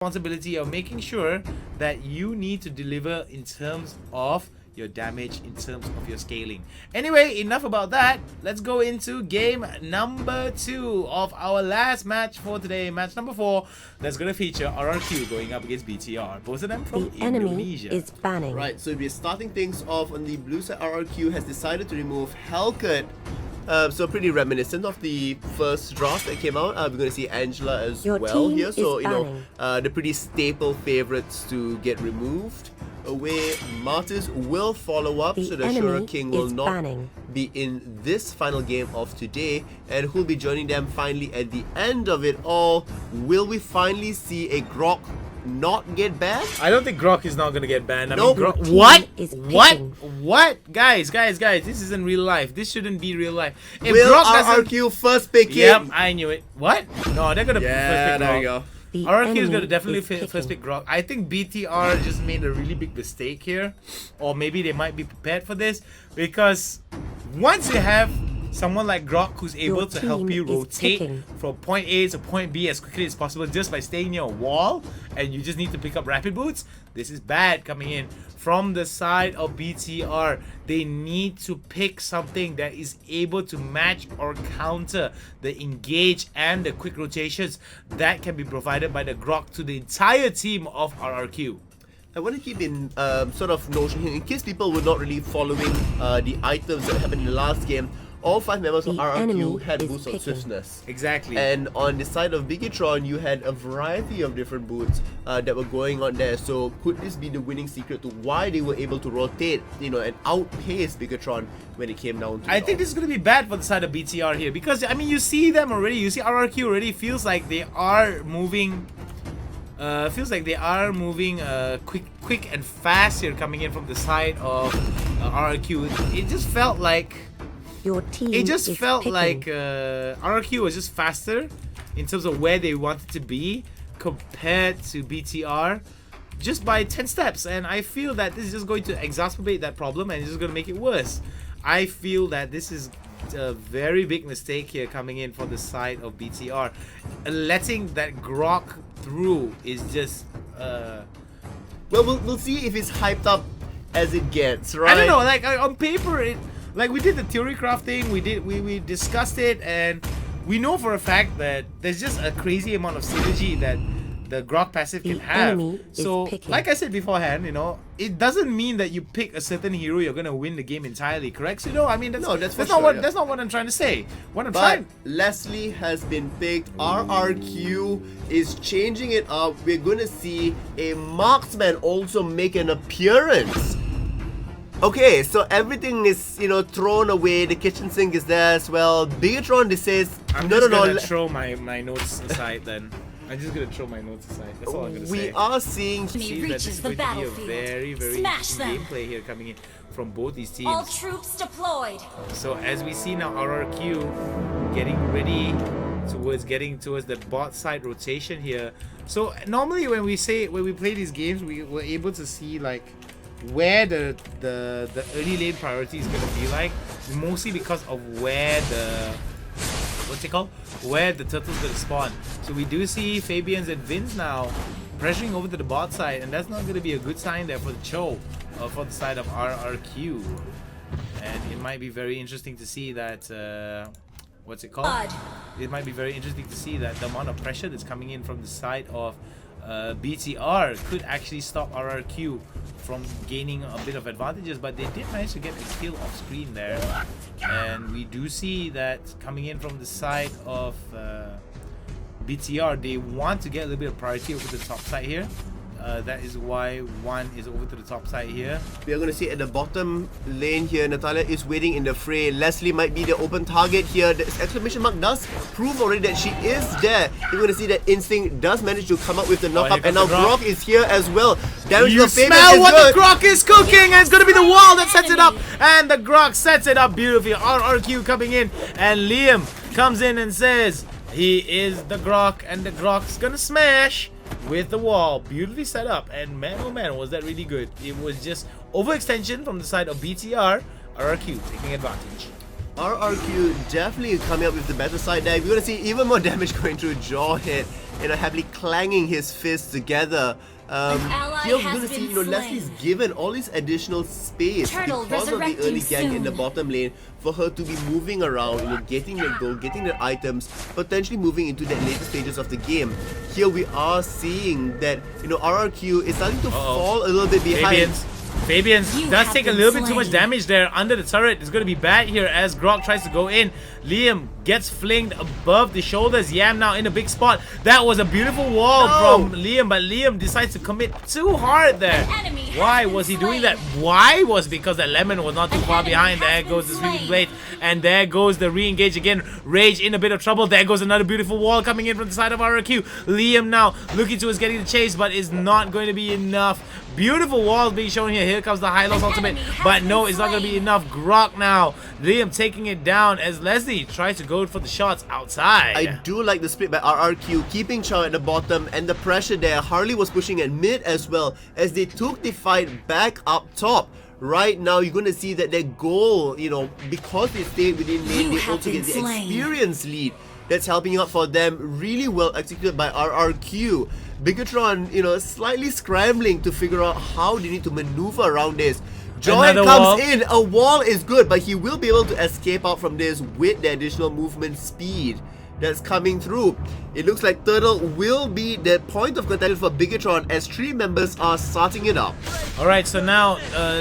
responsibility of making sure that you need to deliver in terms of your damage, in terms of your scaling. Anyway, enough about that. Let's go into game number 2 of our last match for today. Match number 4 that's going to feature RRQ going up against BTR. Both of them from the enemy Indonesia. Is banning. Right, so we're starting things off on the blue side. RRQ has decided to remove Hellcat. So pretty reminiscent of the first draft that came out. We're going to see Angela as well here. So, you know, the pretty staple favorites to get removed. Away, Martis will follow up, so the Shura King will not be in this final game of today, and who'll be joining them finally at the end of it all. Will we finally see a Grok not get banned? I don't think Grok is not gonna get banned. I nope. mean, what? Guys, this isn't real life. This shouldn't be real life. If will Grok RRQ first pick Yep, him? I knew it. What? No, they're gonna first pick Grok. There we go. RRQ is going to definitely first pick Grok. I think BTR just made a really big mistake here. Or maybe they might be prepared for this. Because once you have someone like Grok who's able to help you rotate from point A to point B as quickly as possible just by staying near a wall, and you just need to pick up rapid boots, this is bad coming in. From the side of BTR, they need to pick something that is able to match or counter the engage and the quick rotations that can be provided by the Grok to the entire team of RRQ. I want to keep in sort of notion here, in case people were not really following the items that happened in the last game. All 5 members of RRQ had boots of swiftness. Exactly. And on the side of Biggitron, you had a variety of different boots that were going on there. So could this be the winning secret to why they were able to rotate, you know, and outpace Biggitron when it came down to I think this is going to be bad for the side of BTR here. Because, I mean, you see them already. You see RRQ already feels like they are moving... quick and fast here coming in from the side of RRQ. It just felt like... RRQ was just faster in terms of where they wanted to be compared to BTR just by 10 steps, and I feel that this is just going to exacerbate that problem and it's just going to make it worse. I feel that this is a very big mistake here coming in from the side of BTR. Letting that Grok through is just well, we'll see if it's hyped up as it gets, right? I don't know, like on paper like we did the theory crafting, we discussed it, and we know for a fact that there's just a crazy amount of synergy that the Grok passive can have. So, like I said beforehand, you know, it doesn't mean that you pick a certain hero, you're gonna win the game entirely, correct? So, you know, I mean, that's not what I'm trying to say. Lesley has been picked. RRQ is changing it up. We're gonna see a marksman also make an appearance. Okay, so everything is, you know, thrown away. The kitchen sink is there as well. Biggitron says, I'm just gonna throw my notes aside then. I'm just gonna throw my notes aside. That's all I'm gonna say. We are seeing that this is going to be a very, very interesting gameplay here coming in from both these teams. All troops deployed. So as we see now, RRQ getting ready towards the bot side rotation here. So normally when we play these games, we were able to see like where the early lane priority is going to be like, mostly because of where the where the turtle's going to spawn. So we do see Fabiens and Vince now pressuring over to the bot side, and that's not going to be a good sign there for the Cho, for the side of RRQ. And it might be very interesting to see that it might be very interesting to see that the amount of pressure that's coming in from the side of BTR could actually stop RRQ from gaining a bit of advantages, but they did manage to get a kill off screen there. And we do see that coming in from the side of BTR, they want to get a little bit of priority over the top side here. That is why one is over to the top side here. We are going to see at the bottom lane here, Natalia is waiting in the fray. Lesley might be the open target here. The exclamation mark does prove already that she is there. You're going to see that Instinct does manage to come up with the knockup, and now Grok is here as well. Damage you smell what the Grok is cooking, and it's going to be the wall that sets it up, and the Grok sets it up beautifully. RRQ coming in, and Liam comes in and says he is the Grok, and the Grok's going to smash with the wall. Beautifully set up, and man oh man, was that really good. It was just overextension from the side of BTR. RRQ taking advantage. RRQ definitely coming up with the better side there. We're going to see even more damage going through Jawhead heavily clanging his fists together. Here we're going to see, Lesley's given all this additional space because of the early gank in the bottom lane for her to be moving around, getting the gold, getting the items, potentially moving into the later stages of the game. Here we are seeing that, RRQ is starting to fall a little bit behind. Fabiens does take a little bit too much damage there under the turret. It's going to be bad here as Grok tries to go in. Liam gets flinged above the shoulders. Yam now in a big spot. That was a beautiful wall from Liam, but Liam decides to commit too hard there. Why was he doing that? Why was because that Lemon was not too far behind. There goes the sweeping blade, and there goes the re-engage again. Rage in a bit of trouble. There goes another beautiful wall coming in from the side of RRQ. Liam now looking towards getting the chase, but is not going to be enough. Beautiful walls being shown here. Here comes the high loss ultimate, but no, it's not going to be enough. Grok now. Liam taking it down as Lesley tries to go for the shots outside. I do like the split by RRQ, keeping Chow at the bottom, and the pressure there. Harley was pushing at mid as well as they took the fight back up top. Right now, you're going to see that their goal, because they stayed within lane, they also get the experience lead. That's helping out for them. Really well executed by RRQ. Bigatron, slightly scrambling to figure out how they need to maneuver around this. Joy comes in. A wall is good, but he will be able to escape out from this with the additional movement speed that's coming through. It looks like Turtle will be the point of contention for Bigatron as 3 members are starting it up. Alright, so now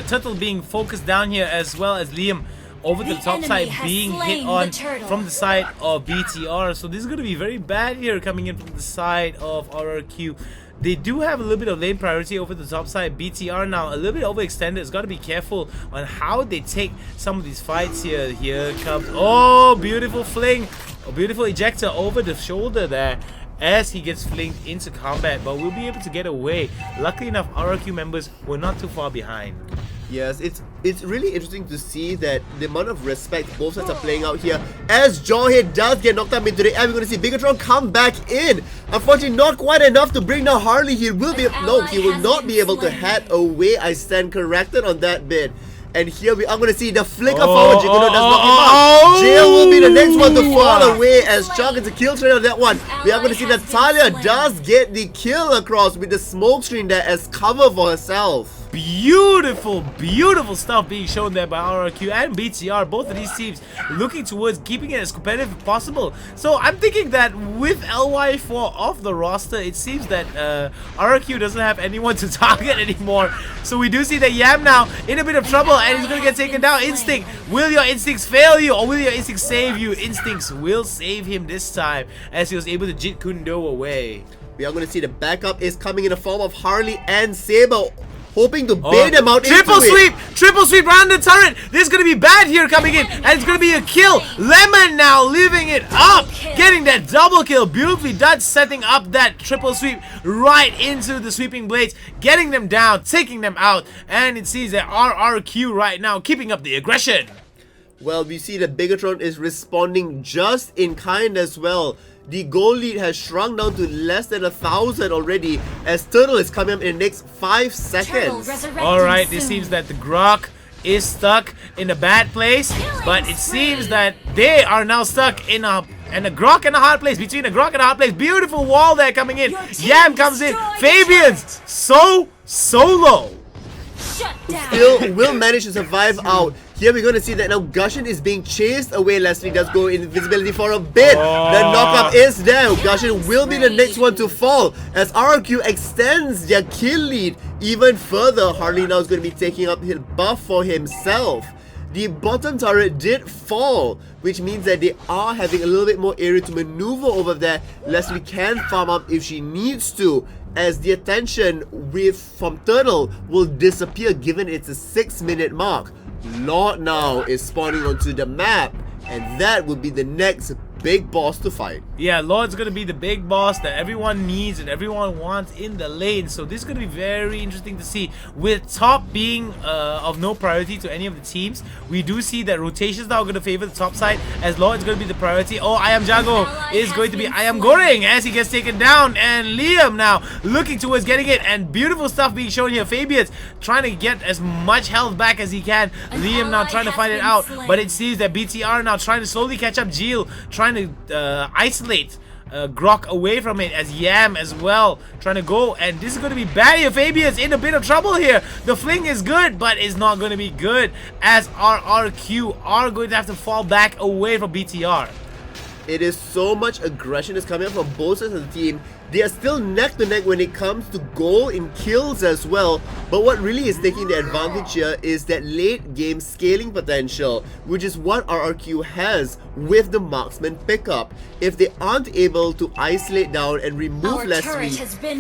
Turtle being focused down here as well as Liam over the top side being hit on from the side of BTR. So this is going to be very bad here coming in from the side of RRQ. They do have a little bit of lane priority over the top side. BTR now a little bit overextended. It's got to be careful on how they take some of these fights here. Here comes, oh, beautiful fling. A beautiful ejector over the shoulder there as he gets flinged into combat, but we'll be able to get away. Luckily enough, RRQ members were not too far behind. Yes, it's really interesting to see that the amount of respect both sides are playing out here. As Jawhead does get knocked up into the air, we're going to see Bigatron come back in. Unfortunately, not quite enough to bring down Harley. He will not be able to head away. I stand corrected on that bit. And here we are going to see the flicker forward. Jigolo does knock him out. Jail will be the next one to fall away as Chuck gets a kill train on that one. We are going to see Natalia does get the kill across with the smoke screen there as cover for herself. Beautiful, beautiful stuff being shown there by RRQ and BTR. Both of these teams looking towards keeping it as competitive as possible. So I'm thinking that with LY4 off the roster, it seems that RRQ doesn't have anyone to target anymore. So we do see that Yam now in a bit of trouble and he's going to get taken down. Instinct, will your instincts fail you or will your instincts save you? Instincts will save him this time as he was able to Jit Kundo away. We are going to see the backup is coming in the form of Harley and Saber, hoping to bait them out. Triple sweep around the turret. This is going to be bad here coming in, and it's going to be a kill. Lemon now leaving it up, getting that double kill. Beautifully done, setting up that triple sweep right into the sweeping blades, getting them down, taking them out, and it seems that RRQ right now keeping up the aggression. Well, we see that Bigatron is responding just in kind as well. The goal lead has shrunk down to less than 1,000 already as Turtle is coming up in the next 5 seconds. Alright, it seems that the Grok is stuck in a bad place, but it seems that they are now stuck in a Grok and a hard place. Between a Grok and a hard place. Beautiful wall there coming in. Yam comes in. Fabiens solo. Still will manage to survive out. Here we're going to see that now Gushin is being chased away. Lesley does go invisibility for a bit. The knockup is there. Gushin will be the next one to fall as RRQ extends their kill lead even further. Harley now is going to be taking up his buff for himself. The bottom turret did fall, which means that they are having a little bit more area to maneuver over there. Lesley can farm up if she needs to, as the attention from Turtle will disappear given it's a 6-minute mark. Lord now is spawning onto the map, and that will be the next big boss to fight. Yeah, Lord's gonna be the big boss that everyone needs and everyone wants in the lane. So this is gonna be very interesting to see. With top being of no priority to any of the teams, we do see that rotations now are gonna favor the top side as Lord's gonna be the priority. Oh, I Am Jago is going to be I Am Goreng as he gets taken down, and Liam now looking towards getting it, and beautiful stuff being shown here. Fabiens trying to get as much health back as he can. Liam now trying to find it out, but it seems that BTR now trying to slowly catch up. Jill trying to isolate Grok away from it as Yam as well trying to go, and this is going to be bad here. Fabiens in a bit of trouble here. The fling is good, but it's not going to be good as RRQ are going to have to fall back away from BTR. It is so much aggression is coming up from both sides of the team. They are still neck to neck when it comes to goal in kills as well. But what really is taking the advantage here is that late game scaling potential, which is what RRQ has with the marksman pickup. If they aren't able to isolate down and remove Lesley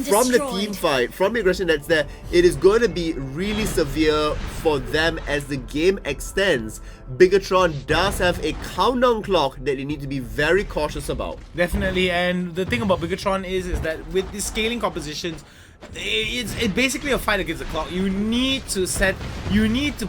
from the team fight, from the aggression that's there, it is going to be really severe for them as the game extends. Bigatron does have a countdown clock that they need to be very cautious about. Definitely, and the thing about Bigatron is that with the scaling compositions, it's basically a fight against the clock. You need to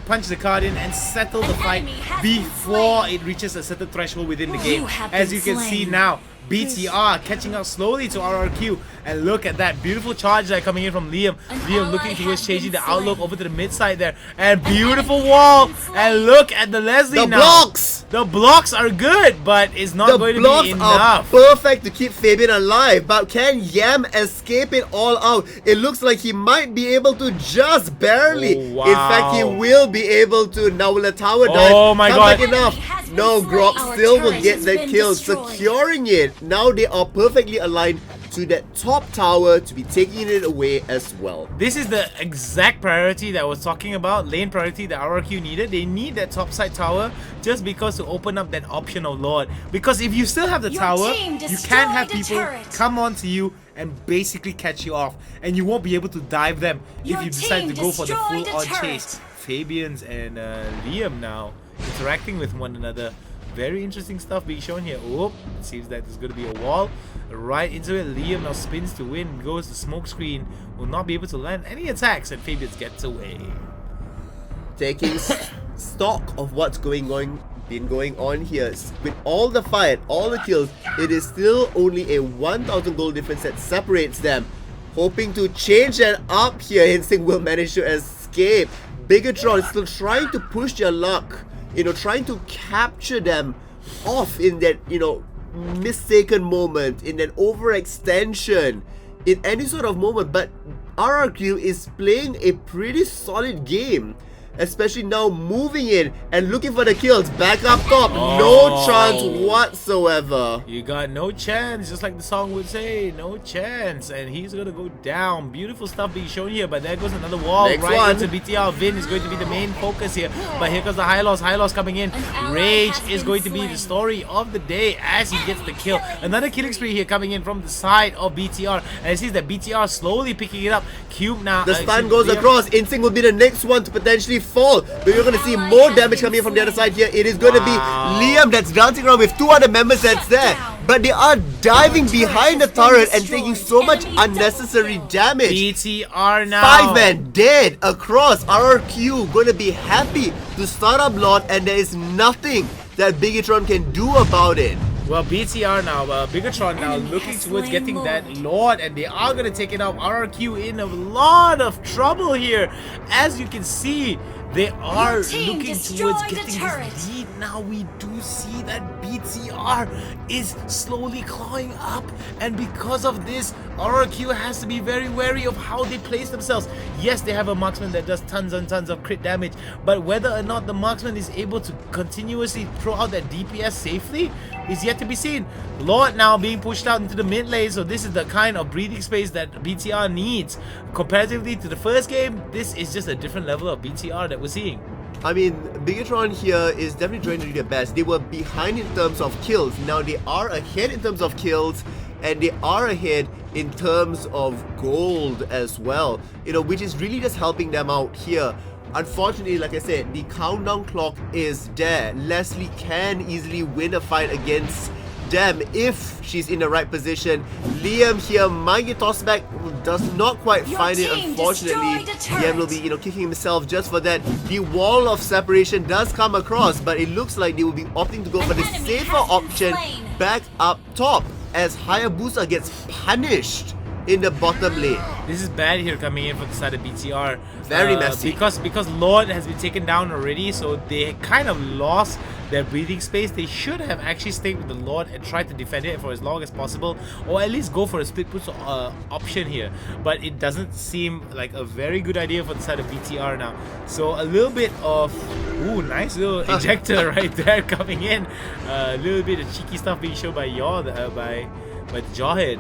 punch the card in and settle the fight before it reaches a certain threshold within the game. As you can see now, BTR catching up slowly to RRQ, and look at that beautiful charge there coming in from Liam. Liam looking towards changing the outlook over to the mid side there, and beautiful wall, and look at the Lesley now. Blocks! The blocks are good, but it's not going to be enough. Are perfect to keep Fabian alive, but can Yam escape it all out? It looks like he might be able to just barely. Oh, wow. In fact, he will be able to. Now will the tower dive? Oh my god. Back enough. No, Grok still will get that kill, securing it. Now they are perfectly aligned to that top tower to be taking it away as well. This is the exact priority that I was talking about, lane priority that RRQ needed. They need that top side tower just because to open up that option of Lord. Because if you still have the tower, you can't have people come onto you and basically catch you off, and you won't be able to dive them if you decide to go for the full on chase. Fabiens and Liam now interacting with one another. Very interesting stuff being shown here. Oh, it seems that there's going to be a wall right into it. Liam now spins to win, goes to smoke screen, will not be able to land any attacks, and Fabiens gets away. Taking stock of what's been going on here, with all the fight, all the kills, it is still only a 1,000 gold difference that separates them. Hoping to change that up here, Instinct will manage to escape. Bigatron is still trying to push their luck, trying to capture them off in that, mistaken moment, in that overextension, in any sort of moment. But RRQ is playing a pretty solid game, especially now moving in and looking for the kills back up top. No chance whatsoever. You got no chance, just like the song would say, no chance. And he's gonna go down. Beautiful stuff being shown here, but there goes another wall into BTR. Vin is going to be the main focus here, but here comes the high loss coming in. Rage is going to be the story of the day as he gets the kill. Another killing spree here coming in from the side of BTR, and it seems that BTR slowly picking it up. Cube now, the stun goes across. Instinct will be the next one to potentially fall, but you're going to see more damage coming in from the other side here. It is going to be Liam that's dancing around with two other members that's there, but they are diving behind the turret and taking so much unnecessary damage. BTR now 5 men dead across. RRQ going to be happy to start up Lord, and there is nothing that Bigatron can do about it. Well, BTR now, Bigatron now looking towards getting that Lord, and they are going to take it out. RRQ in a lot of trouble here. As you can see, they are looking towards getting this lead. Now we do see that BTR is slowly clawing up, and because of this, RRQ has to be very wary of how they place themselves. Yes, they have a marksman that does tons and tons of crit damage, but whether or not the marksman is able to continuously throw out that DPS safely is yet to be seen. Lord now being pushed out into the mid lane, so this is the kind of breathing space that BTR needs. Comparatively to the first game, this is just a different level of BTR that we're seeing. I mean, Bigatron here is definitely trying to do their best. They were behind in terms of kills. Now they are ahead in terms of kills, and they are ahead in terms of gold as well, which is really just helping them out here. Unfortunately, like I said, the countdown clock is there. Lesley can easily win a fight against them if she's in the right position. Liam here might get tossed back, does not quite find it, unfortunately. Liam will be, kicking himself just for that. The wall of separation does come across, but it looks like they will be opting to go for the safer option back up top as Hayabusa gets punished in the bottom lane. This is bad here coming in from the side of BTR. Very messy. Because Lord has been taken down already, so they kind of lost their breathing space. They should have actually stayed with the Lord and tried to defend it for as long as possible, or at least go for a split push option here. But it doesn't seem like a very good idea for the side of BTR now. So a little bit of nice little ejector right there coming in. A little bit of cheeky stuff being shown by by the Jawhead.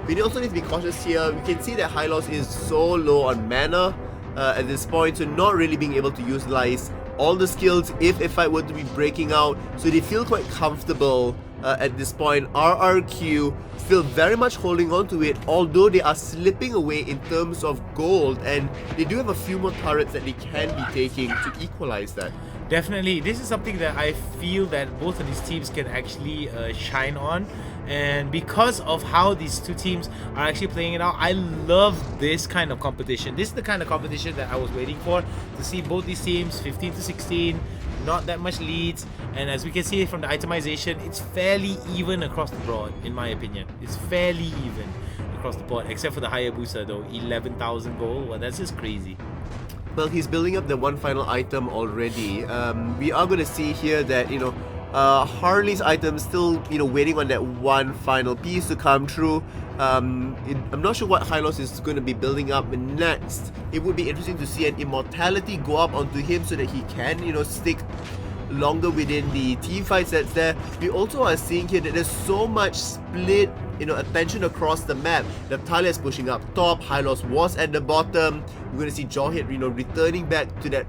We also need to be cautious here. We can see that Hylos is so low on mana at this point, so not really being able to utilize all the skills if a fight were to be breaking out. So they feel quite comfortable at this point. RRQ still very much holding on to it, although they are slipping away in terms of gold, and they do have a few more turrets that they can be taking to equalize that. Definitely, this is something that I feel that both of these teams can actually shine on, and because of how these two teams are actually playing it out, I love this kind of competition. This is the kind of competition that I was waiting for, to see both these teams 15 to 16, not that much leads, and as we can see from the itemization, it's fairly even across the board, in my opinion. It's fairly even across the board, except for the Hayabusa though, 11,000 gold. Well, that's just crazy. Well, he's building up the one final item already. We are going to see here that, Harley's item still, waiting on that one final piece to come through. I'm not sure what Hylos is going to be building up next. It would be interesting to see an immortality go up onto him so that he can, stick longer within the team fights that's there. We also are seeing here that there's so much split attention across the map. Natalia is pushing up top, Hylos was at the bottom. We're going to see Jawhead returning back to that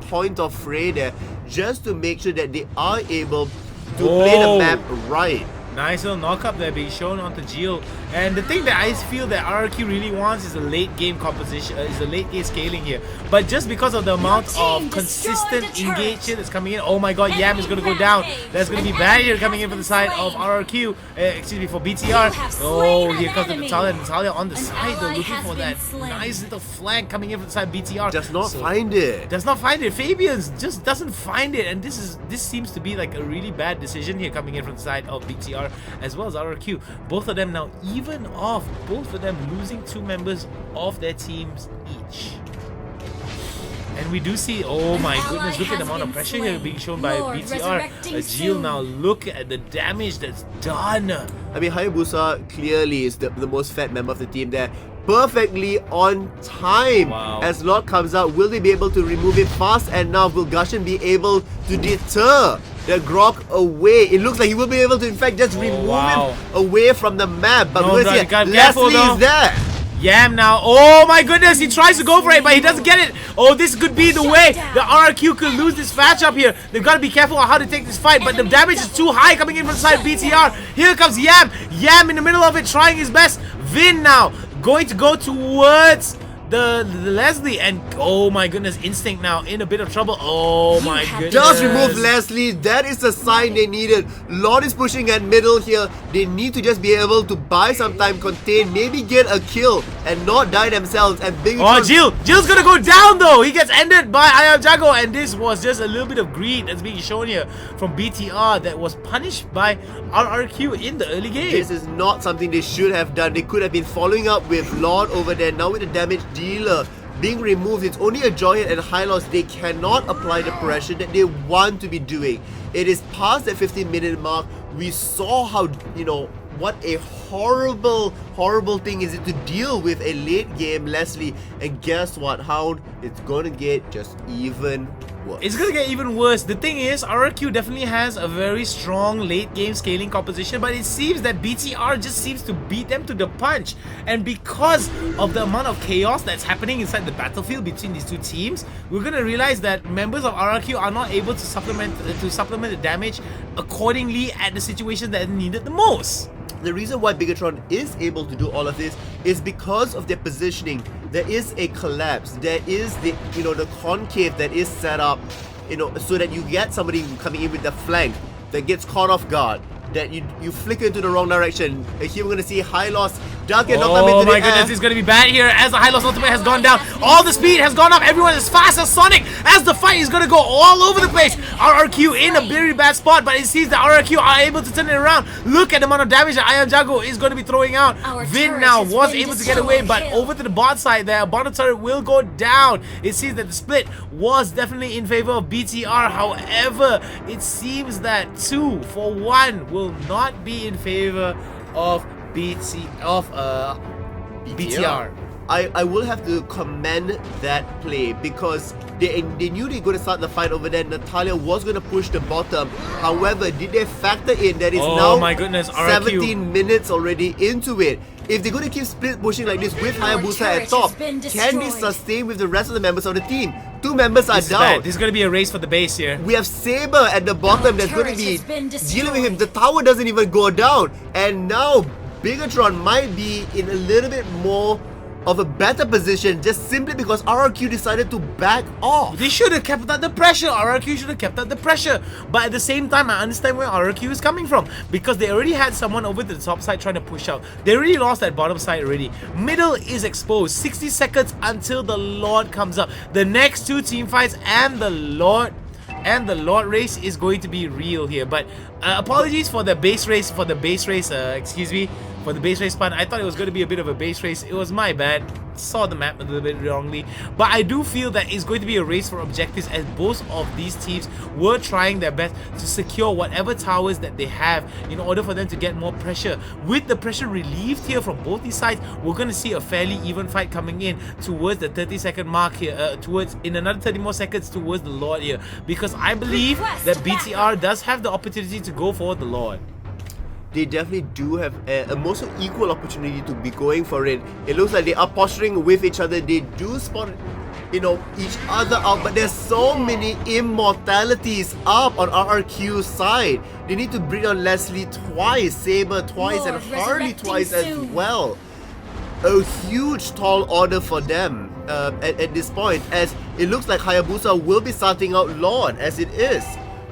point of fray there, just to make sure that they are able to play the map right. Nice little knock-up there being shown onto Geo. And the thing that I feel that RRQ really wants is a late game composition, is a late game scaling here. But just because of the amount of consistent engagement that's coming in, oh my god, Yam is going to go down. There's going to be barrier coming in from the side of RRQ, excuse me, for BTR. Oh, here comes the Natalia. Natalia on the side though, looking for that nice little flank coming in from the side of BTR. Does not find it. Does not find it. Fabiens just doesn't find it. And this seems to be like a really bad decision here coming in from the side of BTR as well as RRQ. Both of them now even off, both of them losing 2 members of their teams each. And we do see, oh my goodness, look at the amount of pressure here being shown by BTR. Jill now, look at the damage that's done. I mean, Hayabusa clearly is the most fat member of the team there. Perfectly on time. Wow. As Lord comes out, will they be able to remove it fast? And now will Gushan be able to deter the Grok away? It looks like he will be able to in fact just remove him away from the map. But we're going to see Lesley is there. Yam now, oh my goodness, he tries to go for it, but he doesn't get it. Oh, this could be the way the RRQ could lose this match up here. They've got to be careful on how to take this fight, but the damage is too high coming in from the side of BTR. Here comes Yam. Yam in the middle of it, trying his best. Vin now going to go towards the Lesley, and oh my goodness, Instinct now in a bit of trouble. Oh my goodness. Just remove Lesley. That is the sign they needed. Lord is pushing at middle here. They need to just be able to buy some time, contain, maybe get a kill and not die themselves. And big Jill's gonna go down though. He gets ended by Ayajago, and this was just a little bit of greed that's being shown here from BTR that was punished by RRQ in the early game. This is not something they should have done. They could have been following up with Lord over there. Now with the damage dealer being removed, it's only a Jawhead and Hylos. They cannot apply the pressure that they want to be doing. It is past that 15-minute mark. We saw how, what a horrible thing is it to deal with a late game Lesley. And guess what, Hound? It's gonna get just even worse. It's gonna get even worse. The thing is, RRQ definitely has a very strong late game scaling composition, but it seems that BTR just seems to beat them to the punch. And because of the amount of chaos that's happening inside the battlefield between these two teams, we're gonna realize that members of RRQ are not able to supplement the damage accordingly at the situation that is needed the most. The reason why Bigatron is able to do all of this is because of their positioning. There is a collapse. There is the the concave that is set up, so that you get somebody coming in with the flank that gets caught off guard, that you flicker into the wrong direction. Here we're going to see Hylos Duck and knocked Oh up into my the goodness, air. it's gonna be bad here as the high loss ultimate has gone down. All the speed has gone up. Everyone is fast as Sonic as the fight is gonna go all over the place. RRQ in a very bad spot, but it seems that RRQ are able to turn it around. Look at the amount of damage that Ayam Jago is gonna be throwing out. Vin now was able to get away, but over to the bot side there, bottom turret will go down. It seems that the split was definitely in favor of BTR. However, it seems that 2 for 1 will not be in favor of BTR. I will have to commend that play because they knew they were going to start the fight over there. Natalia was going to push the bottom. However, did they factor in that it's now my goodness, 17 minutes already into it? If they're going to keep split pushing like this with Hayabusa at top, can they sustain with the rest of the members of the team? 2 members are down. This is going to be a race for the base here. We have Saber at the bottom that's going to be dealing with him. The tower doesn't even go down. And now Bigatron might be in a little bit more of a better position just simply because RRQ decided to back off. They should have kept up the pressure. RRQ should have kept up the pressure. But at the same time, I understand where RRQ is coming from because they already had someone over to the top side trying to push out. They already lost that bottom side already. Middle is exposed. 60 seconds until the Lord comes up. The next 2 team fights and the Lord race is going to be real here. But apologies for the base race, excuse me, for the base race pun. I thought it was going to be a bit of a base race. It was my bad. Saw the map a little bit wrongly. But I do feel that it's going to be a race for objectives as both of these teams were trying their best to secure whatever towers that they have in order for them to get more pressure. With the pressure relieved here from both these sides, we're going to see a fairly even fight coming in towards the 30-second mark here, in another 30 more seconds towards the Lord here, because I believe that BTR does have the opportunity to go for the Lord. They definitely do have a most equal opportunity to be going for it. It looks like they are posturing with each other. They do spot, each other out, but there's so many immortalities up on RRQ's side. They need to bring on Lesley twice, Saber twice, and Harley twice as well. A huge tall order for them at this point, as it looks like Hayabusa will be starting out Lord as it is.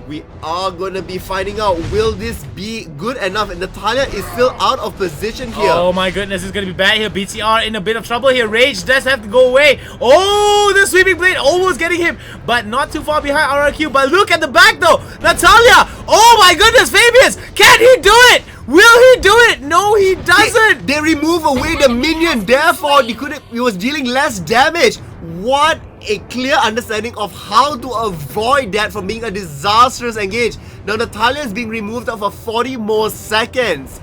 We are going to be finding out, will this be good enough? And Natalia is still out of position here. Oh my goodness, it's going to be bad here. BTR in a bit of trouble here. Rage does have to go away. Oh, the sweeping blade almost getting him, but not too far behind RRQ. But look at the back though. Natalia, oh my goodness, Fabiens, can he do it? Will he do it? No, he doesn't. They remove away the minion, therefore he was dealing less damage. What a clear understanding of how to avoid that from being a disastrous engage. Now Natalia is being removed for 40 more seconds.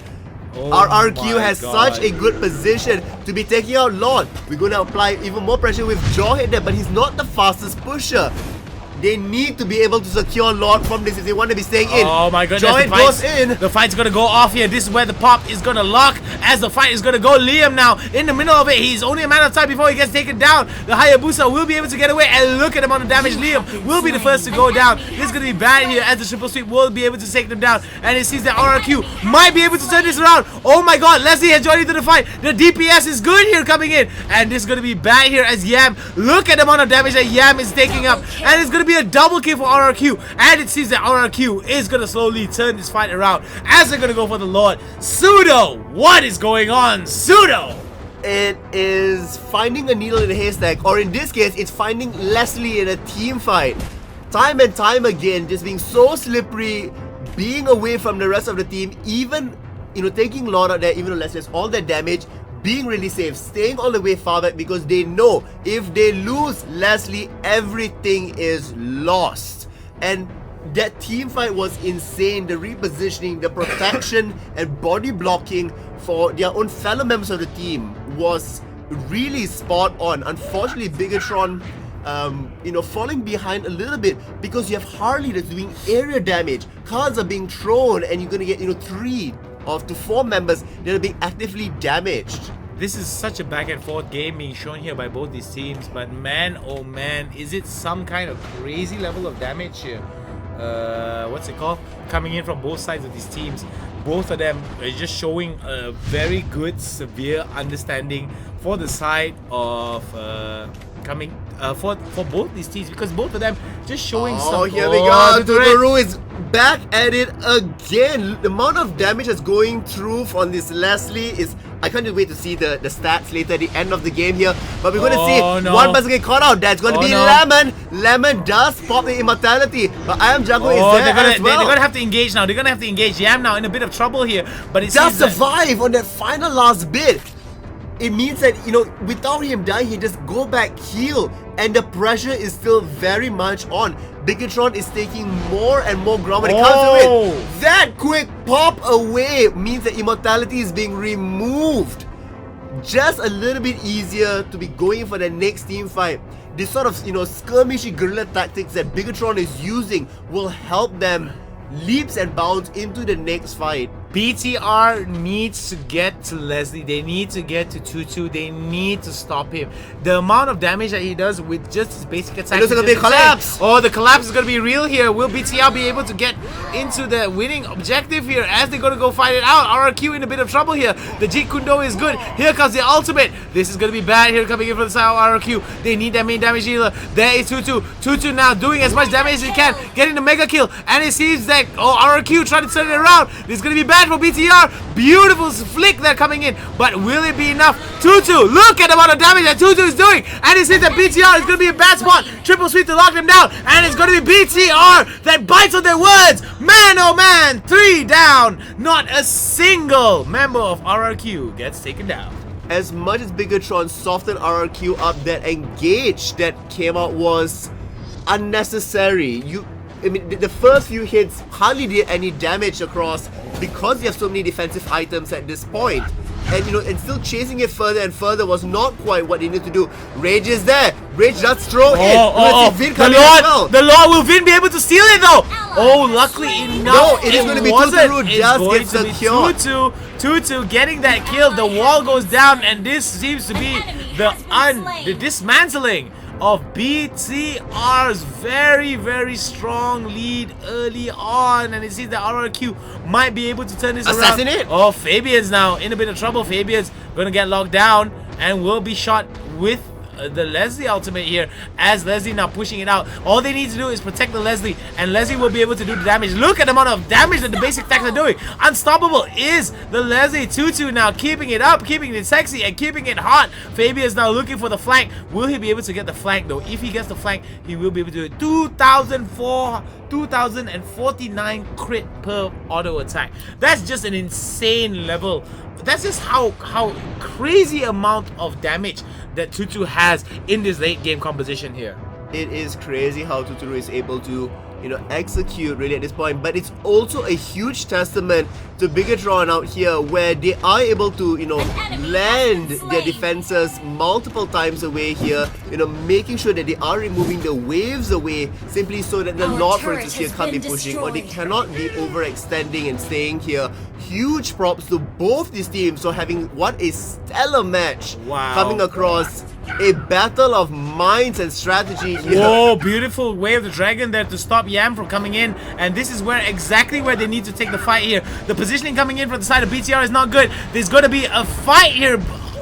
RRQ has such a good position to be taking out Lord. We're going to apply even more pressure with Jawhead there, but he's not the fastest pusher. They need to be able to secure Lord from this if they want to be staying in. Oh my goodness, Jawhead goes in. The fight's gonna go off here. This is where the pop is gonna lock as the fight is gonna go. Liam now in the middle of it. He's only a matter of time before he gets taken down. The Hayabusa will be able to get away, and look at the amount of damage. Liam will be the first to go down. This is gonna be bad here as the triple sweep will be able to take them down, and it seems that RRQ might be able to turn this around. Oh my god, Lesley has joined into the fight. The DPS is good here coming in, and this is gonna be bad here as Yam. Look at the amount of damage that Yam is taking up, and it's gonna be a double kill for RRQ, and it seems that RRQ is gonna slowly turn this fight around as they're gonna go for the Lord. Pseudo, what is going on, Pseudo? It is finding a needle in a haystack, or in this case, it's finding Lesley in a team fight. Time and time again, just being so slippery, being away from the rest of the team, even, taking Lord out there, even though Lesley has all that damage, being really safe, staying all the way far back because they know if they lose Lesley, everything is lost. And that team fight was insane. The repositioning, the protection and body blocking for their own fellow members of the team was really spot on. Unfortunately, Bigatron falling behind a little bit because you have Harley that's doing area damage. Cards are being thrown and you're gonna get 3 to 4 members that are being actively damaged. This is such a back and forth game being shown here by both these teams, but man, oh man, is it some kind of crazy level of damage here? What's it called? Coming in from both sides of these teams. Both of them are just showing a very good, severe understanding for the side of for both these teams, because both of them just showing some. Oh, here we go. TUTURU is back at it again. The amount of damage that's going through on this Lesley is... I can't just wait to see the stats later at the end of the game here. But we're going to see one person get caught out. That's going to be Lemon. Lemon does pop the immortality. But I Am Jungle is there as well. They're going to have to engage now. They're going to have to engage. Yam now in a bit of trouble here. But it does survive on that final last bit. It means that, you know, without him dying, he just go back, heal, and the pressure is still very much on. Bigatron is taking more and more ground when it comes to it. That quick pop away means that immortality is being removed. Just a little bit easier to be going for the next team fight. This sort of, you know, skirmishy guerrilla tactics that Bigatron is using will help them leaps and bounds into the next fight. BTR needs to get to Lesley. They need to get to TUTURU. They need to stop him. The amount of damage that he does with just his basic attack is going to be a collapse. Oh, the collapse is going to be real here. Will BTR be able to get into the winning objective here as they're going to go fight it out? RRQ in a bit of trouble here. The Jeet Kundo is good. Here comes the ultimate. This is going to be bad here coming in from the side of RRQ. They need that main damage healer. There is TUTURU. TUTURU now doing as much damage as he can. Getting the mega kill. And it seems that, RRQ trying to turn it around. This is going to be bad for BTR. Beautiful flick there coming in, but will it be enough? TUTURU, look at the amount of damage that TUTURU is doing, and it seems that BTR is going to be a bad spot. Triple sweep to lock them down, and it's going to be BTR that bites on their words. Man, oh man, 3 down. Not a single member of RRQ gets taken down. As much as Bigatron softened RRQ up, that engage that came out was unnecessary. I mean, the first few hits hardly did any damage across because you have so many defensive items at this point. And you know, and still chasing it further and further was not quite what they need to do. Rage is there. Rage does throw in. The Lord, will Vin be able to steal it though? Oh, luckily enough. No, it is going to be TUTURU just gets secured. TUTURU getting that kill. The wall goes down, and this seems to be the dismantling of BTR's very strong lead early on, and it seems that RRQ might be able to turn this around. Oh, Fabiens now in a bit of trouble. Fabiens gonna get locked down and will be shot with the Lesley ultimate here, as Lesley now pushing it out. All they need to do is protect the Lesley, and Lesley will be able to do the damage. Look at the amount of damage that the basic attacks are doing. Unstoppable is the Lesley. TUTURU now keeping it up, keeping it sexy, and keeping it hot. Fabian is now looking for the flank. Will he be able to get the flank though? If he gets the flank, he will be able to do it. 2049 crit per auto attack. That's just an insane level. That's just how crazy amount of damage that TUTURU has in this late game composition here. It is crazy how TUTURU is able to, you know, execute really at this point, but it's also a huge testament to Bigatron out here, where they are able to, you know, land their defenses multiple times away here, you know, making sure that they are removing the waves away simply so that the Lord, for instance, here can't be pushing, or they cannot be overextending and staying here. Huge props to both these teams for having what a stellar match coming across. A battle of minds and strategy here. Whoa, beautiful way of the dragon there to stop Yam from coming in, and this is exactly where they need to take the fight here. The positioning coming in from the side of BTR is not good. There's going to be a fight here.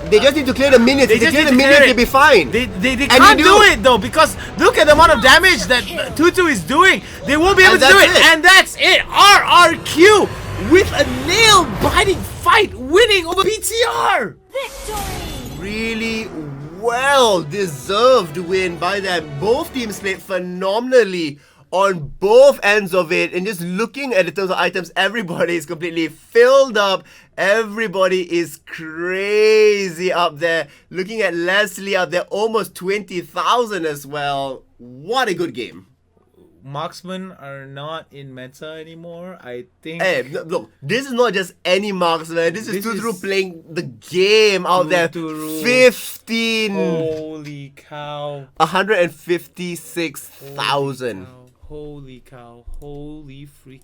They just need to clear the minutes. If they clear the minutes, they'll be fine. They can't do it though, because look at the amount of damage that TUTURU is doing. They won't be able to do it. And that's it. RRQ with a nail-biting fight, winning over BTR. Victory! Really well-deserved win by them. Both teams played phenomenally on both ends of it, and just looking at the terms of items, everybody is completely filled up. Everybody is crazy up there. Looking at Lesley up there, almost 20,000 as well. What a good game. Marksmen are not in meta anymore, I think. Hey, look, this is not just any marksman. This is TUTURU playing the game out there. 15. Holy cow. 156,000. Holy cow. Holy freaking